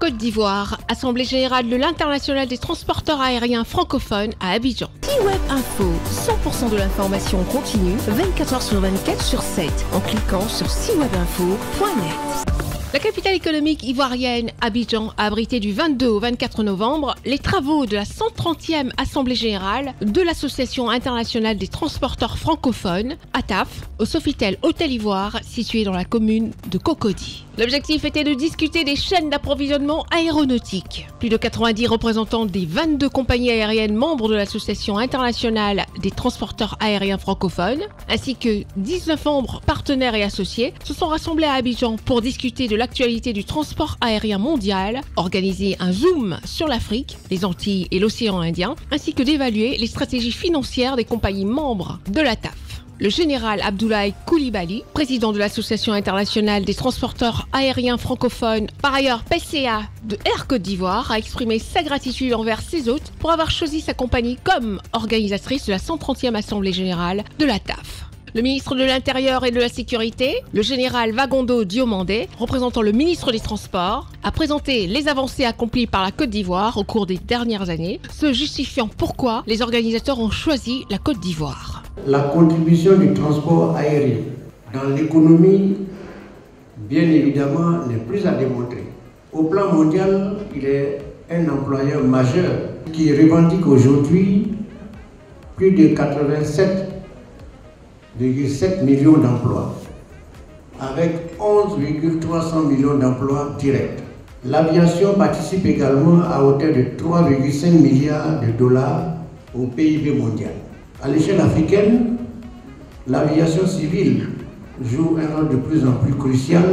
Côte d'Ivoire, Assemblée générale de l'Internationale des transporteurs aériens francophones à Abidjan. C-Web Info, 100% de l'information continue, 24h sur 24 sur 7, en cliquant sur cwebinfo.net. La capitale économique ivoirienne, Abidjan, a abrité du 22 au 24 novembre les travaux de la 130e Assemblée générale de l'Association internationale des transporteurs francophones, ATAF, au Sofitel Hôtel Ivoire, situé dans la commune de Cocody. L'objectif était de discuter des chaînes d'approvisionnement aéronautique. Plus de 90 représentants des 22 compagnies aériennes membres de l'Association internationale des transporteurs aériens francophones, ainsi que 19 membres partenaires et associés, se sont rassemblés à Abidjan pour discuter de l'actualité du transport aérien mondial, organiser un zoom sur l'Afrique, les Antilles et l'océan Indien, ainsi que d'évaluer les stratégies financières des compagnies membres de l'ATAF. Le général Abdoulaye Coulibaly, président de l'Association internationale des transporteurs aériens francophones, par ailleurs PCA de Air Côte d'Ivoire, a exprimé sa gratitude envers ses hôtes pour avoir choisi sa compagnie comme organisatrice de la 130e Assemblée générale de l'ATAF. Le ministre de l'Intérieur et de la Sécurité, le général Vagondo Diomandé, représentant le ministre des Transports, a présenté les avancées accomplies par la Côte d'Ivoire au cours des dernières années, se justifiant pourquoi les organisateurs ont choisi la Côte d'Ivoire. La contribution du transport aérien dans l'économie, bien évidemment, n'est plus à démontrer. Au plan mondial, il est un employeur majeur qui revendique aujourd'hui plus de 87,7 millions d'emplois, avec 11,300 millions d'emplois directs. L'aviation participe également à hauteur de 3,5 milliards de dollars au PIB mondial. À l'échelle africaine, l'aviation civile joue un rôle de plus en plus crucial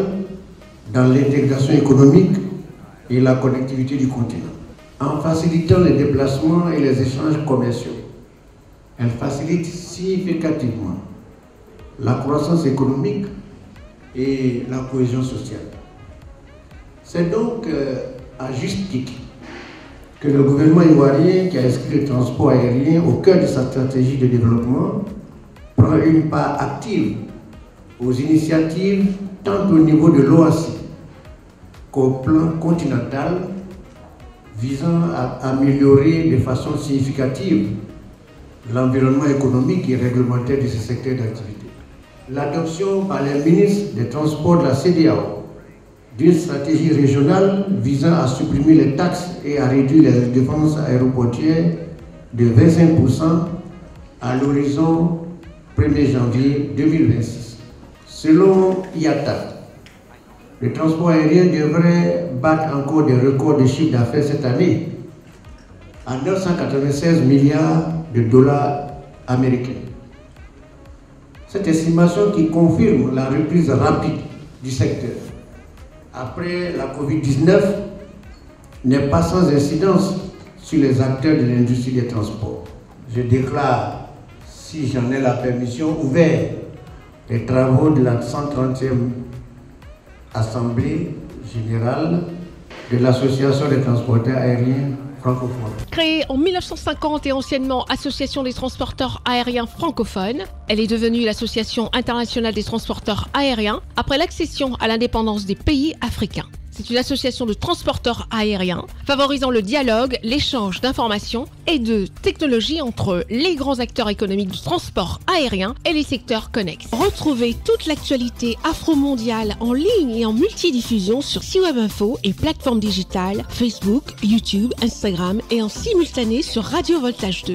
dans l'intégration économique et la connectivité du continent. En facilitant les déplacements et les échanges commerciaux, elle facilite significativement la croissance économique et la cohésion sociale. C'est donc à juste titre que le gouvernement ivoirien, qui a inscrit le transport aérien au cœur de sa stratégie de développement, prend une part active aux initiatives tant au niveau de l'OACI qu'au plan continental visant à améliorer de façon significative l'environnement économique et réglementaire de ce secteur d'activité. L'adoption par les ministres des Transports de la CEDEAO d'une stratégie régionale visant à supprimer les taxes et à réduire les dépenses aéroportuaires de 25% à l'horizon 1er janvier 2026. Selon IATA, le transport aérien devrait battre encore des records de chiffre d'affaires cette année à 996 milliards de dollars américains. Cette estimation qui confirme la reprise rapide du secteur après la Covid-19 n'est pas sans incidence sur les acteurs de l'industrie des transports. Je déclare, si j'en ai la permission, ouvert les travaux de la 130e Assemblée générale de l'Association des transporteurs aériens francophones. Créée en 1950 et anciennement Association des transporteurs aériens francophones, elle est devenue l'Association internationale des transporteurs aériens après l'accession à l'indépendance des pays africains. C'est une association de transporteurs aériens favorisant le dialogue, l'échange d'informations et de technologies entre les grands acteurs économiques du transport aérien et les secteurs connexes. Retrouvez toute l'actualité afro-mondiale en ligne et en multidiffusion sur C-Web Info et plateformes digitales Facebook, YouTube, Instagram et en simultané sur Radio Voltage 2.